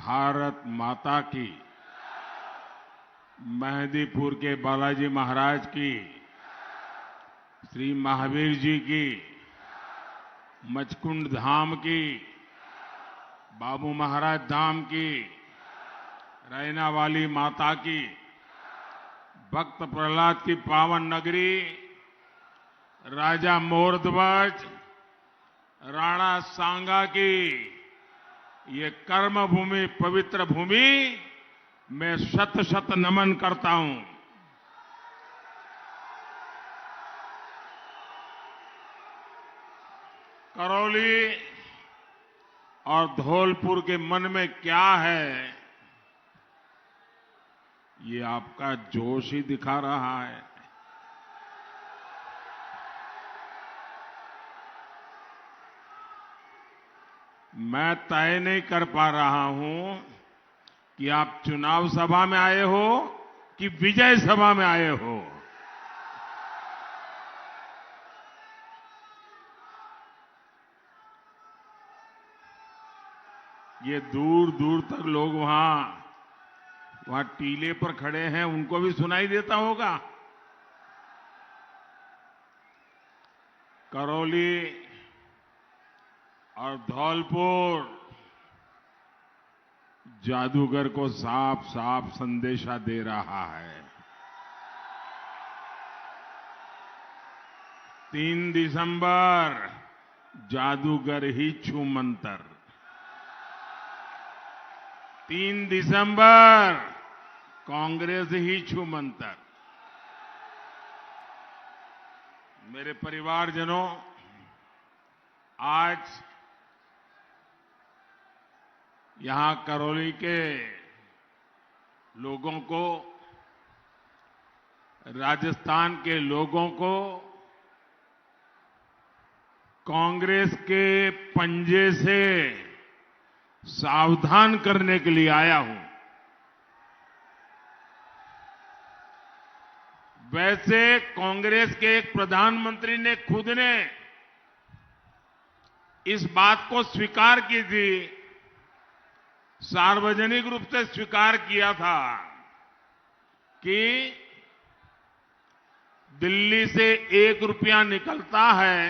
भारत माता की, मेहंदीपुर के बालाजी महाराज की, श्री महावीर जी की, मचकुंड धाम की, बाबू महाराज धाम की, रैना वाली माता की, भक्त प्रहलाद की पावन नगरी, राजा मोरध्वज, राणा सांगा की ये कर्म भूमि, पवित्र भूमि मैं शत शत नमन करता हूं। करौली और धौलपुर के मन में क्या है, ये आपका जोश ही दिखा रहा है। मैं तय नहीं कर पा रहा हूं कि आप चुनाव सभा में आए हो कि विजय सभा में आए हो। ये दूर दूर तक लोग वहां टीले पर खड़े हैं, उनको भी सुनाई देता होगा। करौली और धौलपुर जादूगर को साफ साफ संदेशा दे रहा है। 3 दिसंबर जादूगर ही छू मंतर, 3 दिसंबर कांग्रेस ही छू मंतर। मेरे परिवारजनों, आज यहां करौली के लोगों को, राजस्थान के लोगों को कांग्रेस के पंजे से सावधान करने के लिए आया हूं। वैसे कांग्रेस के एक प्रधानमंत्री ने खुद ने इस बात को स्वीकार की थी, सार्वजनिक रूप से स्वीकार किया था कि दिल्ली से 1 रुपया निकलता है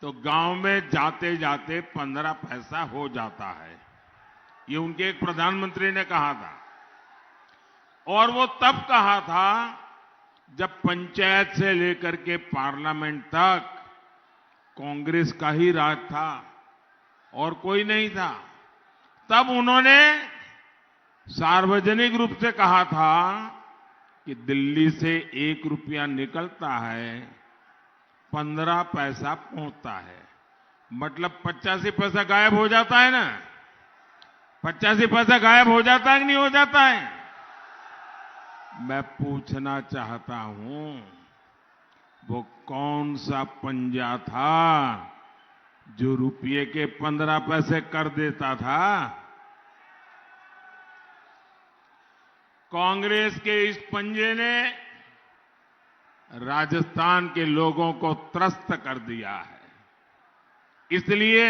तो गांव में जाते जाते 15 पैसा हो जाता है। ये उनके एक प्रधानमंत्री ने कहा था, और वो तब कहा था जब पंचायत से लेकर के पार्लियामेंट तक कांग्रेस का ही राज था और कोई नहीं था। तब उन्होंने सार्वजनिक रूप से कहा था कि दिल्ली से 1 रुपया निकलता है, 15 पैसा पहुंचता है, मतलब 85 पैसा गायब हो जाता है ना। 85 पैसा गायब हो जाता है कि नहीं हो जाता है? मैं पूछना चाहता हूं, वो कौन सा पंजा था जो रुपये के 15 पैसे कर देता था? कांग्रेस के इस पंजे ने राजस्थान के लोगों को त्रस्त कर दिया है। इसलिए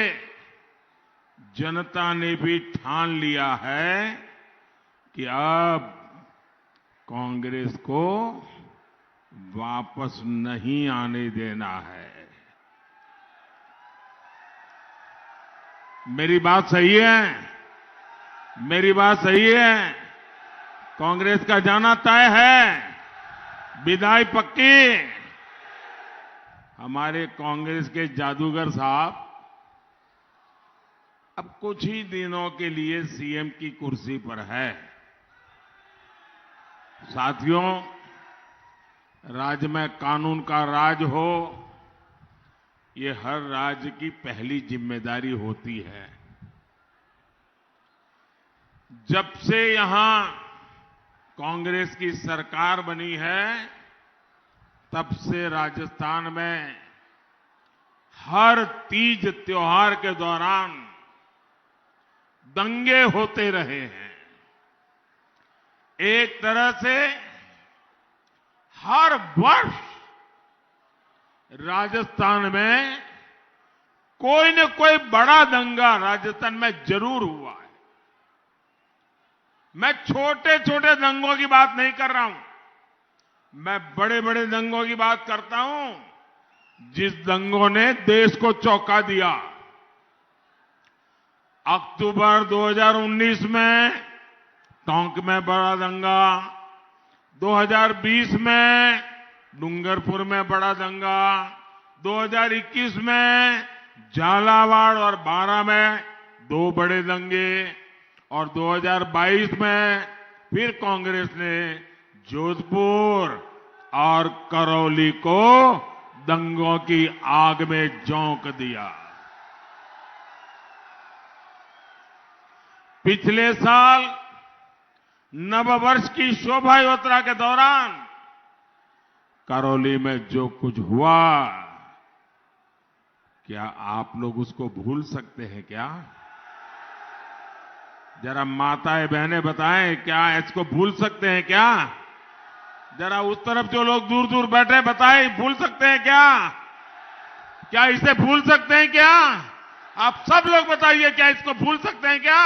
जनता ने भी ठान लिया है कि अब कांग्रेस को वापस नहीं आने देना है। मेरी बात सही है? मेरी बात सही है? कांग्रेस का जाना तय है, विदाई पक्की। हमारे कांग्रेस के जादूगर साहब अब कुछ ही दिनों के लिए सीएम की कुर्सी पर है। साथियों, राज्य में कानून का राज हो, ये हर राज्य की पहली जिम्मेदारी होती है। जब से यहां कांग्रेस की सरकार बनी है, तब से राजस्थान में हर तीज त्योहार के दौरान दंगे होते रहे हैं। एक तरह से हर वर्ष राजस्थान में कोई न कोई बड़ा दंगा राजस्थान में जरूर हुआ है। मैं छोटे छोटे दंगों की बात नहीं कर रहा हूं, मैं बड़े बड़े दंगों की बात करता हूं, जिस दंगों ने देश को चौंका दिया। अक्टूबर 2019 में टोंक में बड़ा दंगा, 2020 में डूंगरपुर में बड़ा दंगा, 2021 में झालावाड़ और बारां में 2 बड़े दंगे, और 2022 में फिर कांग्रेस ने जोधपुर और करौली को दंगों की आग में झोंक दिया। पिछले साल नववर्ष की शोभा यात्रा के दौरान करौली में जो कुछ हुआ, क्या आप लोग उसको भूल सकते हैं क्या? जरा माताएं बहनें बताएं, क्या इसको भूल सकते हैं क्या? जरा उस तरफ जो लोग दूर दूर बैठे बताएं, भूल सकते हैं क्या? क्या इसे भूल सकते हैं क्या? आप सब लोग बताइए, क्या इसको भूल सकते हैं क्या?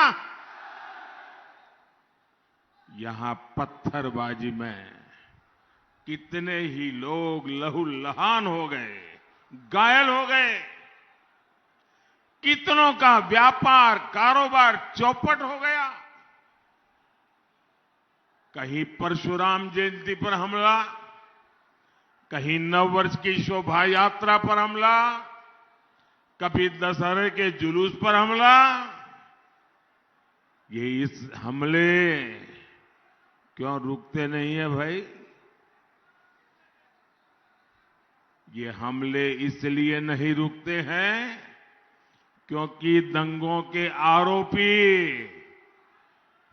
यहां पत्थरबाजी में कितने ही लोग लहूलुहान हो गए, घायल हो गए, कितनों का व्यापार कारोबार चौपट हो गया। कहीं परशुराम जयंती पर हमला, कहीं नववर्ष की शोभा यात्रा पर हमला, कभी दशहरे के जुलूस पर हमला। ये इस हमले क्यों रुकते नहीं है भाई? ये हमले इसलिए नहीं रुकते हैं क्योंकि दंगों के आरोपी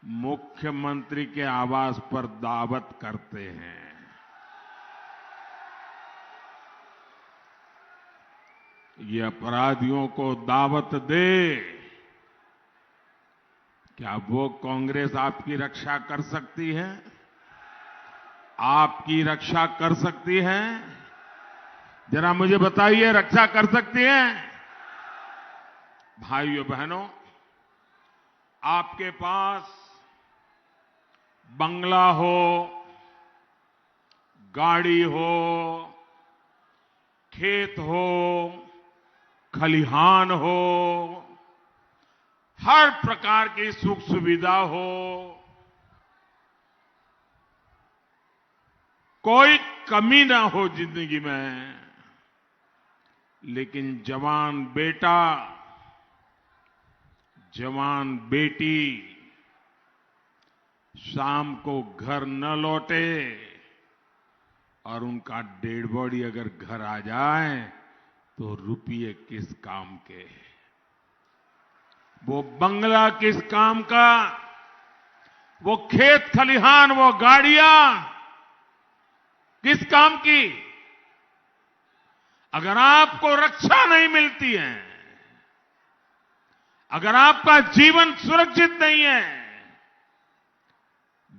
मुख्यमंत्री के आवास पर दावत करते हैं। ये अपराधियों को दावत दे, क्या वो कांग्रेस आपकी रक्षा कर सकती है? आपकी रक्षा कर सकती है? जरा मुझे बताइए, रक्षा कर सकती है? भाइयों बहनों, आपके पास बंगला हो, गाड़ी हो, खेत हो, खलिहान हो, हर प्रकार की सुख सुविधा हो, कोई कमी ना हो जिंदगी में, लेकिन जवान बेटा, जवान बेटी शाम को घर न लौटे और उनका डेड बॉडी अगर घर आ जाए तो रुपये किस काम के, वो बंगला किस काम का, वो खेत खलिहान, वो गाड़ियां किस काम की? अगर आपको रक्षा नहीं मिलती है, अगर आपका जीवन सुरक्षित नहीं है,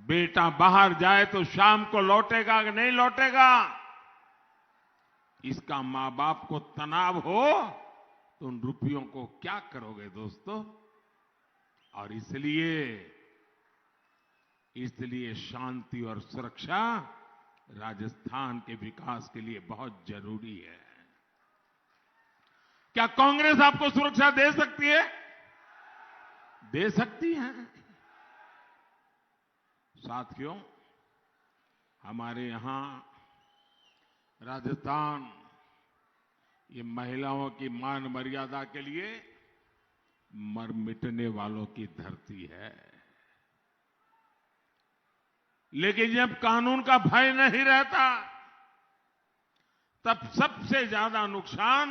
बेटा बाहर जाए तो शाम को लौटेगा कि नहीं लौटेगा, इसका मां बाप को तनाव हो तो उन रुपयों को क्या करोगे दोस्तों? और इसलिए शांति और सुरक्षा राजस्थान के विकास के लिए बहुत जरूरी है। क्या कांग्रेस आपको सुरक्षा दे सकती है? दे सकती है। साथियों, हमारे यहां राजस्थान ये महिलाओं की मान मर्यादा के लिए मर मिटने वालों की धरती है। लेकिन जब कानून का भय नहीं रहता, तब सबसे ज्यादा नुकसान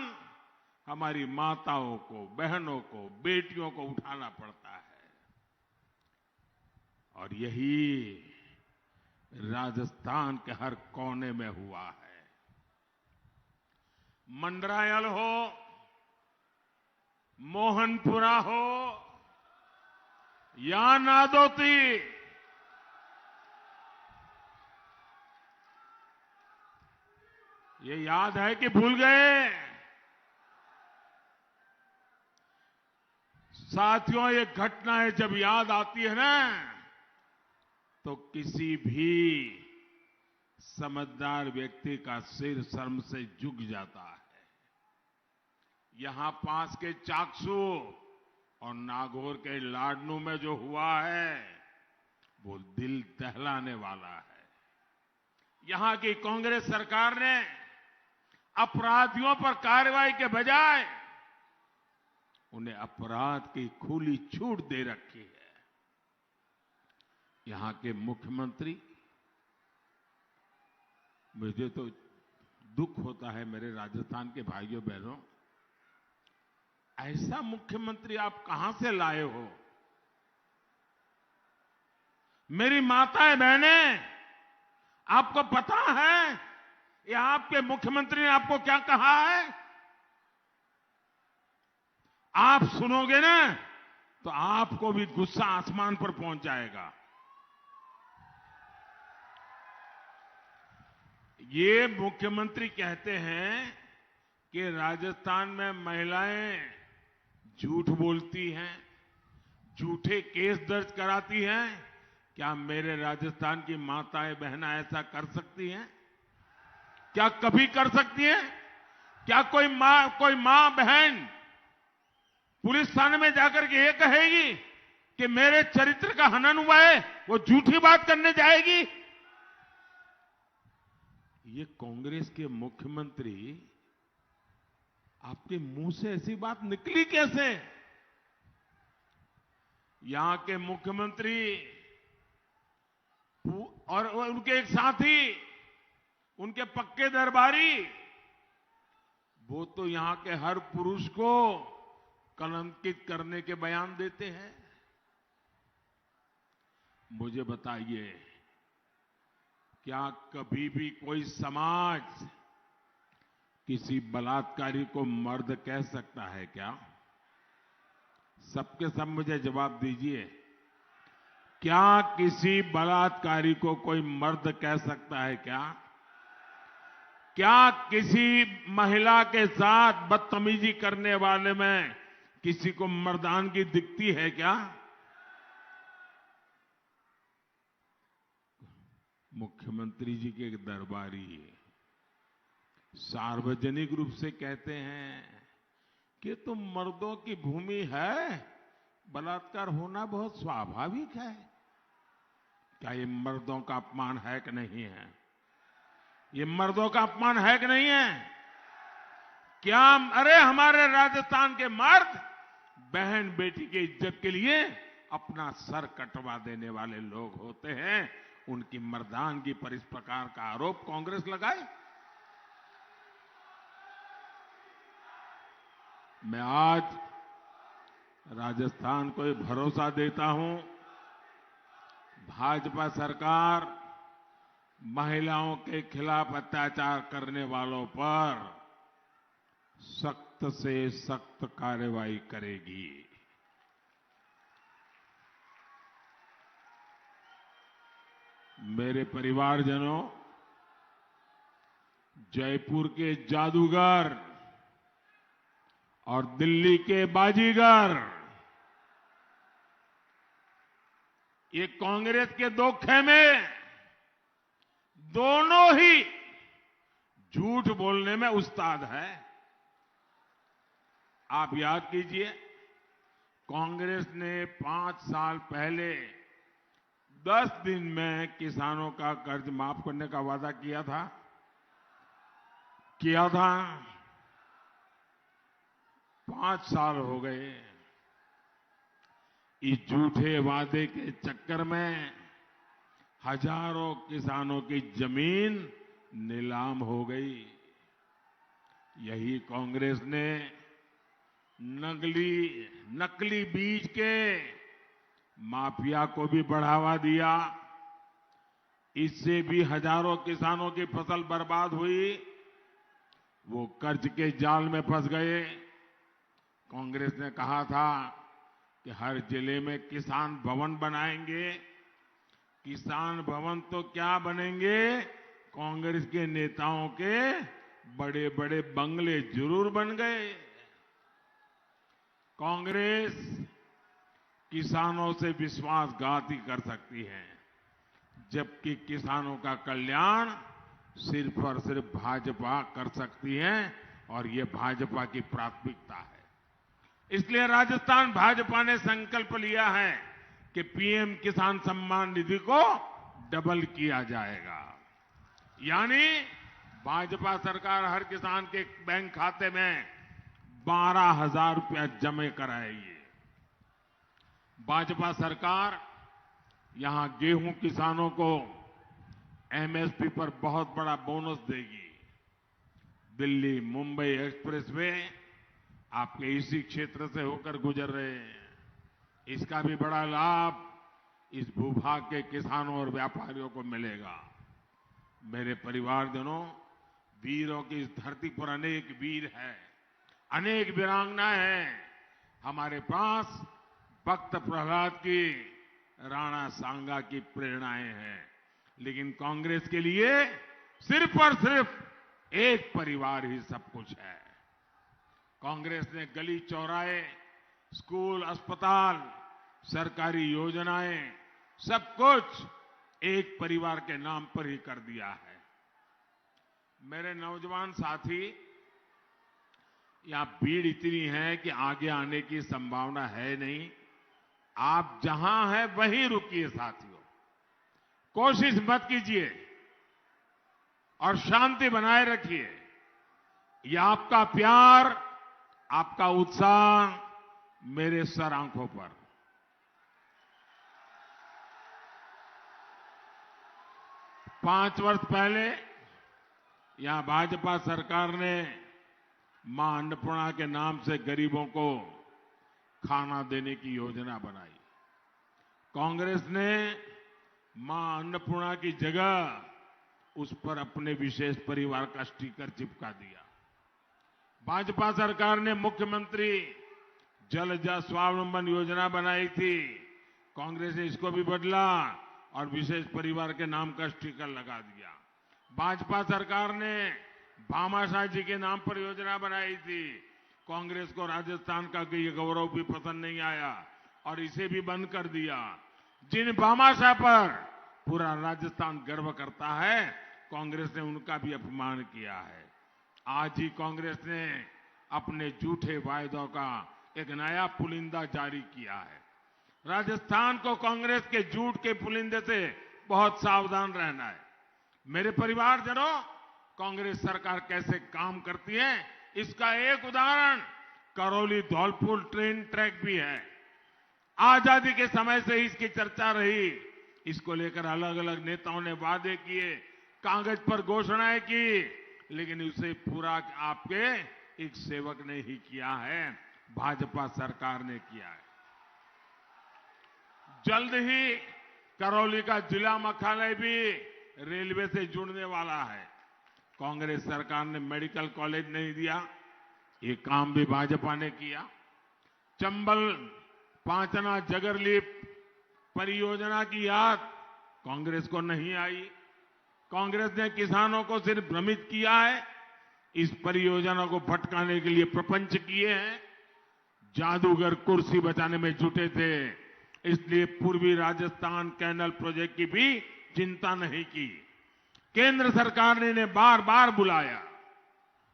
हमारी माताओं को, बहनों को, बेटियों को उठाना पड़ता है। और यही राजस्थान के हर कोने में हुआ है। मंडरायल हो, मोहनपुरा हो या नादौती, ये याद है कि भूल गए? साथियों, ये घटनाएं जब याद आती है ना, तो किसी भी समझदार व्यक्ति का सिर शर्म से झुक जाता है। यहां पास के चाकसू और नागौर के लाडनू में जो हुआ है वो दिल दहलाने वाला है। यहां की कांग्रेस सरकार ने अपराधियों पर कार्रवाई के बजाय उन्हें अपराध की खुली छूट दे रखी है। यहां के मुख्यमंत्री, मुझे तो दुख होता है मेरे राजस्थान के भाइयों बहनों, ऐसा मुख्यमंत्री आप कहां से लाए हो? मेरी माताएं बहनें, आपको पता है ये आपके मुख्यमंत्री ने आपको क्या कहा है? आप सुनोगे ना तो आपको भी गुस्सा आसमान पर पहुंच जाएगा। ये मुख्यमंत्री कहते हैं कि राजस्थान में महिलाएं झूठ बोलती हैं, झूठे केस दर्ज कराती हैं। क्या मेरे राजस्थान की माताएं बहनें ऐसा कर सकती हैं? क्या कभी कर सकती हैं? क्या कोई मां बहन पुलिस थाने में जाकर के ये कहेगी कि मेरे चरित्र का हनन हुआ है, वो झूठी बात करने जाएगी? ये कांग्रेस के मुख्यमंत्री, आपके मुंह से ऐसी बात निकली कैसे? यहां के मुख्यमंत्री और उनके एक साथी, उनके पक्के दरबारी, वो तो यहां के हर पुरुष को कलंकित करने के बयान देते हैं। मुझे बताइए, क्या कभी भी कोई समाज किसी बलात्कारी को मर्द कह सकता है क्या? सबके सब मुझे जवाब दीजिए। क्या किसी बलात्कारी को कोई मर्द कह सकता है क्या? क्या किसी महिला के साथ बदतमीजी करने वाले में किसी को मर्दानगी दिखती है क्या? मुख्यमंत्री जी के दरबारी सार्वजनिक रूप से कहते हैं कि तो मर्दों की भूमि है, बलात्कार होना बहुत स्वाभाविक है। क्या ये मर्दों का अपमान है कि नहीं है? ये मर्दों का अपमान है कि नहीं है? क्या अरे हमारे राजस्थान के मर्द बहन बेटी की इज्जत के लिए अपना सर कटवा देने वाले लोग होते हैं। उनकी मर्दानगी पर इस प्रकार का आरोप कांग्रेस लगाए। मैं आज राजस्थान को भरोसा देता हूं, भाजपा सरकार महिलाओं के खिलाफ अत्याचार करने वालों पर सख्त से सख्त कार्रवाई करेगी। मेरे परिवारजनों, जयपुर के जादूगर और दिल्ली के बाजीगर, ये कांग्रेस के दो खेमे दोनों ही झूठ बोलने में उस्ताद है। आप याद कीजिए, कांग्रेस ने 5 साल पहले 10 दिन में किसानों का कर्ज माफ करने का वादा किया था। किया था। 5 साल हो गए। इस झूठे वादे के चक्कर में हजारों किसानों की जमीन नीलाम हो गई। यही कांग्रेस ने नकली बीज के माफिया को भी बढ़ावा दिया। इससे भी हजारों किसानों की फसल बर्बाद हुई। वो कर्ज के जाल में फंस गए। कांग्रेस ने कहा था कि हर जिले में किसान भवन बनाएंगे। किसान भवन तो क्या बनेंगे, कांग्रेस के नेताओं के बड़े बड़े बंगले जरूर बन गए। कांग्रेस किसानों से विश्वासघात ही कर सकती है, जबकि किसानों का कल्याण सिर्फ और सिर्फ भाजपा कर सकती है और ये भाजपा की प्राथमिकता है। इसलिए राजस्थान भाजपा ने संकल्प लिया है कि पीएम किसान सम्मान निधि को डबल किया जाएगा। यानी भाजपा सरकार हर किसान के बैंक खाते में 12,000 रुपया जमा कराएगी। भाजपा सरकार यहां गेहूं किसानों को एमएसपी पर बहुत बड़ा बोनस देगी। दिल्ली मुंबई एक्सप्रेसवे आपके इसी क्षेत्र से होकर गुजर रहे हैं। इसका भी बड़ा लाभ इस भूभाग के किसानों और व्यापारियों को मिलेगा। मेरे परिवारजनों, वीरों की इस धरती पर अनेक वीर हैं, अनेक वीरांगनाएं हैं। हमारे पास भक्त प्रहलाद की, राणा सांगा की प्रेरणाएं हैं। लेकिन कांग्रेस के लिए सिर्फ और सिर्फ एक परिवार ही सब कुछ है। कांग्रेस ने गली चौराहे, स्कूल, अस्पताल, सरकारी योजनाएं, सब कुछ एक परिवार के नाम पर ही कर दिया है। मेरे नौजवान साथी, यहां भीड़ इतनी है कि आगे आने की संभावना है नहीं। आप जहां हैं वहीं रुकिए साथियों, कोशिश मत कीजिए और शांति बनाए रखिए। ये आपका प्यार, आपका उत्साह मेरे सर आंखों पर। पांच वर्ष पहले यहां भाजपा सरकार ने मां अन्नपूर्णा के नाम से गरीबों को खाना देने की योजना बनाई। कांग्रेस ने मां अन्नपूर्णा की जगह उस पर अपने विशेष परिवार का स्टिकर चिपका दिया। भाजपा सरकार ने मुख्यमंत्री जलजा स्वावलंबन योजना बनाई थी। कांग्रेस ने इसको भी बदला और विशेष परिवार के नाम का स्टिकर लगा दिया। भाजपा सरकार ने भामाशाह जी के नाम पर योजना बनाई थी। कांग्रेस को राजस्थान का ये गौरव भी पसंद नहीं आया और इसे भी बंद कर दिया। जिन भामाशाह पर पूरा राजस्थान गर्व करता है, कांग्रेस ने उनका भी अपमान किया है। आज ही कांग्रेस ने अपने झूठे वायदों का एक नया पुलिंदा जारी किया है। राजस्थान को कांग्रेस के झूठ के पुलिंदे से बहुत सावधान रहना है। मेरे परिवारजनों, कांग्रेस सरकार कैसे काम करती है, इसका एक उदाहरण करौली धौलपुर ट्रेन ट्रैक भी है। आजादी के समय से ही इसकी चर्चा रही। इसको लेकर अलग अलग नेताओं ने वादे किए, कागज पर घोषणाएं की, लेकिन उसे पूरा आपके एक सेवक ने ही किया है, भाजपा सरकार ने किया है। जल्द ही करौली का जिला मुख्यालय भी रेलवे से जुड़ने वाला है। कांग्रेस सरकार ने मेडिकल कॉलेज नहीं दिया, ये काम भी भाजपा ने किया। चंबल पांचना जगरलीप परियोजना की याद कांग्रेस को नहीं आई। कांग्रेस ने किसानों को सिर्फ भ्रमित किया है। इस परियोजना को भटकाने के लिए प्रपंच किए हैं। जादूगर कुर्सी बचाने में जुटे थे, इसलिए पूर्वी राजस्थान कैनल प्रोजेक्ट की भी चिंता नहीं की। केंद्र सरकार ने इन्हें बार बार बुलाया,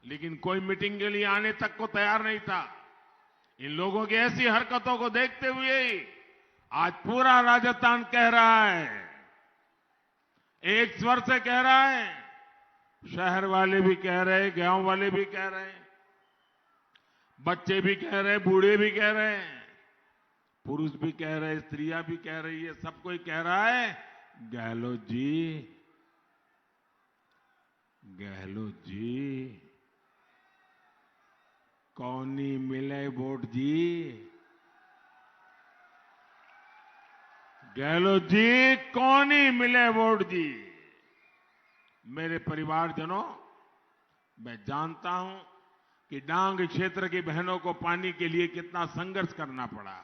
लेकिन कोई मीटिंग के लिए आने तक को तैयार नहीं था। इन लोगों की ऐसी हरकतों को देखते हुए आज पूरा राजस्थान कह रहा है, एक स्वर से कह रहा है, शहर वाले भी कह रहे, गांव वाले भी कह रहे, बच्चे भी कह रहे, बूढ़े भी कह रहे हैं, पुरुष भी कह रहे, स्त्रियां भी कह रही है, सब कोई कह रहा है, गहलोत जी, गहलोत जी, कौनी मिले वोट जी, गहलोत जी कौनी मिले वोट जी। मेरे परिवारजनों, मैं जानता हूं कि डांग क्षेत्र की बहनों को पानी के लिए कितना संघर्ष करना पड़ा।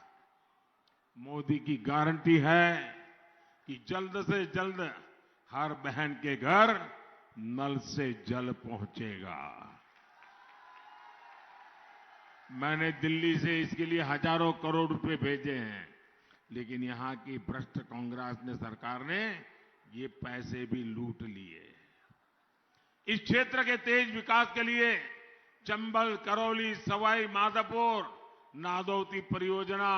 मोदी की गारंटी है कि जल्द से जल्द हर बहन के घर नल से जल पहुंचेगा। मैंने दिल्ली से इसके लिए हजारों करोड़ रुपए भेजे हैं, लेकिन यहां की भ्रष्ट कांग्रेस ने सरकार ने ये पैसे भी लूट लिए। इस क्षेत्र के तेज विकास के लिए चंबल, करौली, सवाई माधोपुर, नादौती परियोजना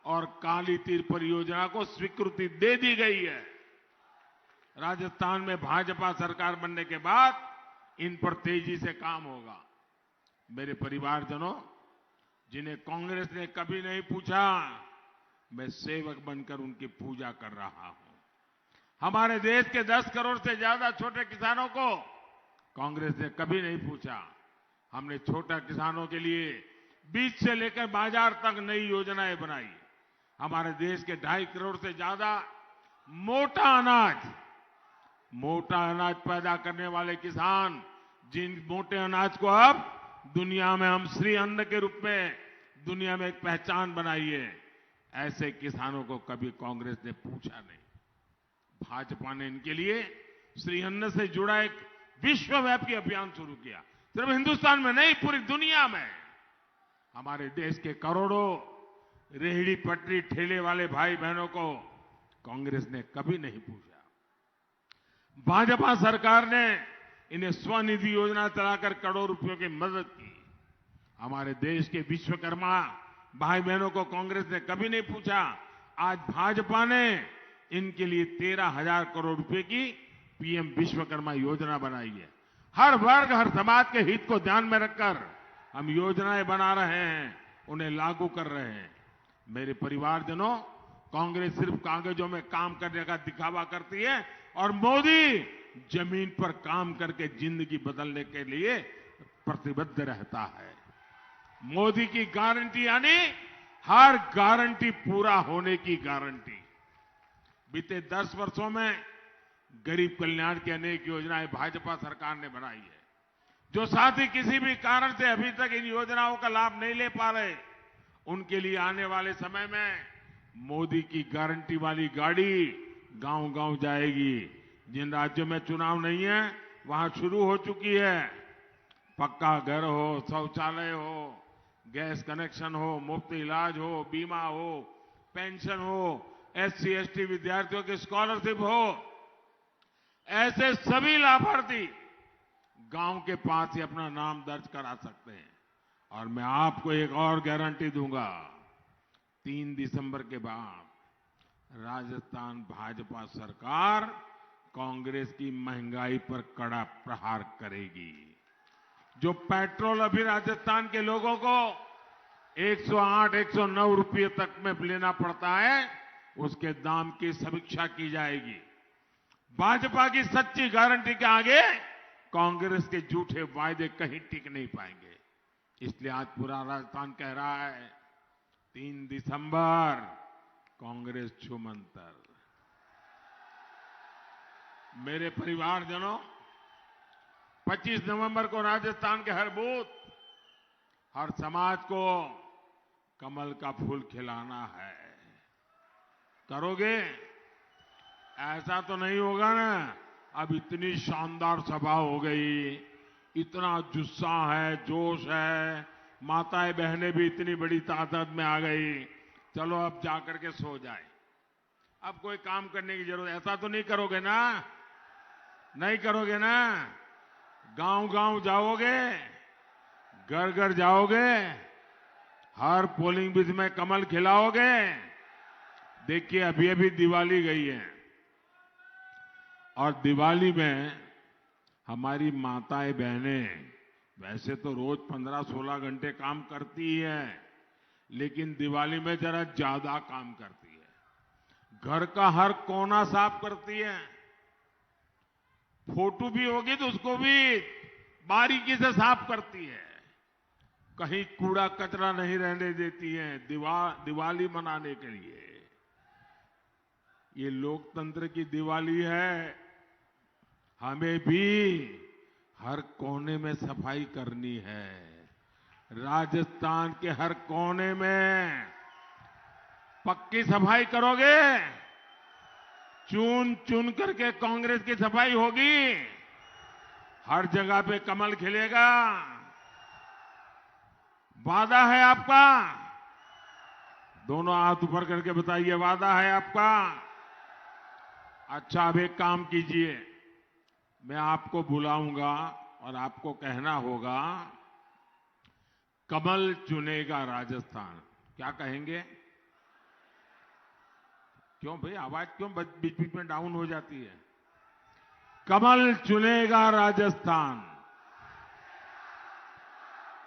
और काली तीर परियोजना को स्वीकृति दे दी गई है। राजस्थान में भाजपा सरकार बनने के बाद इन पर तेजी से काम होगा। मेरे परिवारजनों, जिन्हें कांग्रेस ने कभी नहीं पूछा, मैं सेवक बनकर उनकी पूजा कर रहा हूं। हमारे देश के 10 करोड़ से ज्यादा छोटे किसानों को कांग्रेस ने कभी नहीं पूछा। हमने छोटे किसानों के लिए बीज से लेकर बाजार तक नई योजनाएं बनाई। हमारे देश के 2.5 करोड़ से ज्यादा मोटा अनाज पैदा करने वाले किसान, जिन मोटे अनाज को अब दुनिया में हम श्री अन्न के रूप में दुनिया में एक पहचान बनाई है, ऐसे किसानों को कभी कांग्रेस ने पूछा नहीं। भाजपा ने इनके लिए श्री अन्न से जुड़ा एक विश्वव्यापी अभियान शुरू किया। सिर्फ हिंदुस्तान में नहीं, पूरी दुनिया में। हमारे देश के करोड़ों रेहड़ी पटरी ठेले वाले भाई बहनों को कांग्रेस ने कभी नहीं पूछा। भाजपा सरकार ने इन्हें स्वनिधि योजना चलाकर करोड़ों रुपयों की मदद की। हमारे देश के विश्वकर्मा भाई बहनों को कांग्रेस ने कभी नहीं पूछा। आज भाजपा ने इनके लिए 13,000 करोड़ रुपए की पीएम विश्वकर्मा योजना बनाई है। हर वर्ग, हर समाज के हित को ध्यान में रखकर हम योजनाएं बना रहे हैं, उन्हें लागू कर रहे हैं। मेरे परिवारजनों, कांग्रेस सिर्फ कागजों में काम करने का दिखावा करती है और मोदी जमीन पर काम करके जिंदगी बदलने के लिए प्रतिबद्ध रहता है। मोदी की गारंटी यानी हर गारंटी पूरा होने की गारंटी। बीते 10 वर्षों में गरीब कल्याण की अनेक योजनाएं भाजपा सरकार ने बनाई है। जो साथी किसी भी कारण से अभी तक इन योजनाओं का लाभ नहीं ले पा रहे, उनके लिए आने वाले समय में मोदी की गारंटी वाली गाड़ी गांव-गांव जाएगी। जिन राज्यों में चुनाव नहीं है, वहां शुरू हो चुकी है। पक्का घर हो, शौचालय हो, गैस कनेक्शन हो, मुफ्त इलाज हो, बीमा हो, पेंशन हो, SC ST विद्यार्थियों की स्कॉलरशिप हो, ऐसे सभी लाभार्थी गांव के पास ही अपना नाम दर्ज करा सकते हैं। और मैं आपको एक और गारंटी दूंगा, 3 दिसंबर के बाद राजस्थान भाजपा सरकार कांग्रेस की महंगाई पर कड़ा प्रहार करेगी। जो पेट्रोल अभी राजस्थान के लोगों को 108, 109 रुपये तक में लेना पड़ता है, उसके दाम की समीक्षा की जाएगी। भाजपा की सच्ची गारंटी के आगे कांग्रेस के झूठे वायदे कहीं टिक नहीं पाएंगे। इसलिए आज पूरा राजस्थान कह रहा है, 3 दिसंबर कांग्रेस छूमंतर। मेरे परिवारजनों, 25 नवंबर को राजस्थान के हर बूथ, हर समाज को कमल का फूल खिलाना है। करोगे? ऐसा तो नहीं होगा ना। अब इतनी शानदार सभा हो गई, इतना जुस्सा है, जोश है, माताएं बहनें भी इतनी बड़ी तादाद में आ गई। चलो अब जाकर के सो जाए, अब कोई काम करने की जरूरत, ऐसा तो नहीं करोगे ना? नहीं करोगे ना? गांव-गांव जाओगे, घर-घर जाओगे, हर पोलिंग बूथ में कमल खिलाओगे। देखिए, अभी दिवाली गई है और दिवाली में हमारी माताएं बहनें वैसे तो रोज 15-16 घंटे काम करती है, लेकिन दिवाली में जरा ज्यादा काम करती है। घर का हर कोना साफ करती है। फोटो भी होगी तो उसको भी बारीकी से साफ करती है। कहीं कूड़ा कचरा नहीं रहने देती है दिवाली मनाने के लिए। ये लोकतंत्र की दिवाली है। हमें भी हर कोने में सफाई करनी है। राजस्थान के हर कोने में पक्की सफाई करोगे? चुन चुन करके कांग्रेस की सफाई होगी। हर जगह पे कमल खिलेगा। वादा है आपका? दोनों हाथ ऊपर करके बताइए, वादा है आपका? अच्छा, अब एक काम कीजिए, मैं आपको बुलाऊंगा और आपको कहना होगा, कमल चुनेगा राजस्थान। क्या कहेंगे? क्यों भाई, आवाज क्यों बीच बीच में डाउन हो जाती है? कमल चुनेगा राजस्थान।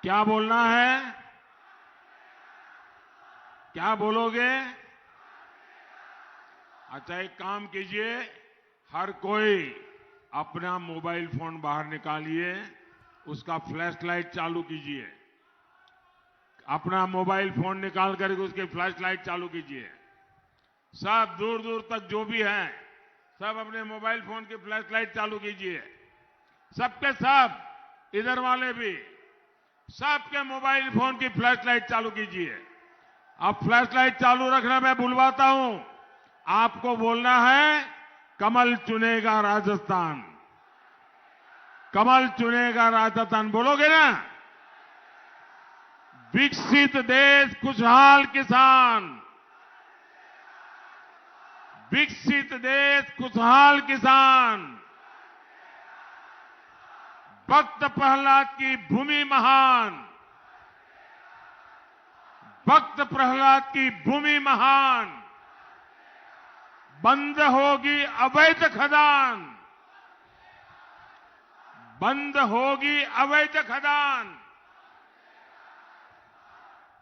क्या बोलना है? क्या बोलोगे? अच्छा, एक काम कीजिए, हर कोई अपना मोबाइल फोन बाहर निकालिए, उसका फ्लैश लाइट चालू कीजिए। अपना मोबाइल फोन निकाल करके उसकी फ्लैश लाइट चालू कीजिए। सब दूर दूर तक जो भी है, सब अपने मोबाइल फोन की फ्लैश लाइट चालू कीजिए। सबके सब, इधर वाले भी, सबके मोबाइल फोन की फ्लैश लाइट चालू कीजिए। अब फ्लैश लाइट चालू रखना मैं बुलवाता हूं, आपको बोलना है, कमल चुनेगा राजस्थान। कमल चुनेगा राजस्थान बोलोगे ना? विकसित देश, खुशहाल किसान। विकसित देश, खुशहाल किसान। भक्त प्रहलाद की भूमि महान। भक्त प्रहलाद की भूमि महान। बंद होगी अवैध खदान। बंद होगी अवैध खदान।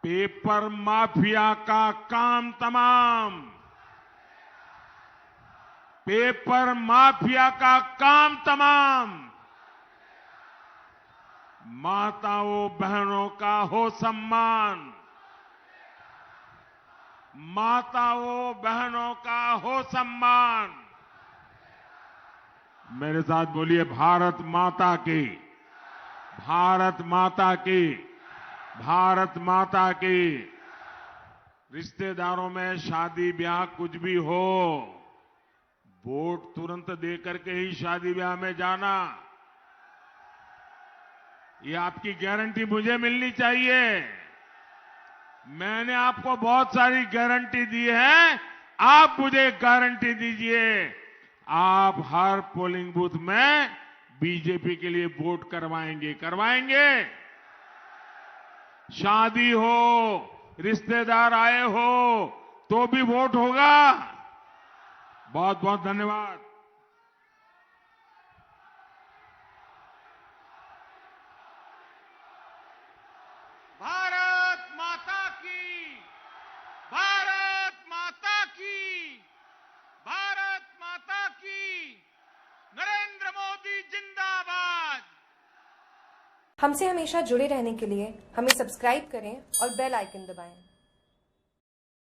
पेपर माफिया का काम तमाम। पेपर माफिया का काम तमाम। माताओं बहनों का हो सम्मान। माताओं बहनों का हो सम्मान। मेरे साथ बोलिए, भारत माता की। भारत माता की। भारत माता की। रिश्तेदारों में शादी ब्याह कुछ भी हो, वोट तुरंत दे करके ही शादी ब्याह में जाना, ये आपकी गारंटी मुझे मिलनी चाहिए। मैंने आपको बहुत सारी गारंटी दी है, आप मुझे गारंटी दीजिए, आप हर पोलिंग बूथ में बीजेपी के लिए वोट करवाएंगे। करवाएंगे? शादी हो, रिश्तेदार आए हो, तो भी वोट होगा। बहुत बहुत धन्यवाद। भारत माता की। भारत माता की। भारत माता की। नरेंद्र मोदी जिंदाबाद। हमसे हमेशा जुड़े रहने के लिए हमें सब्सक्राइब करें और बेल आइकन दबाएं।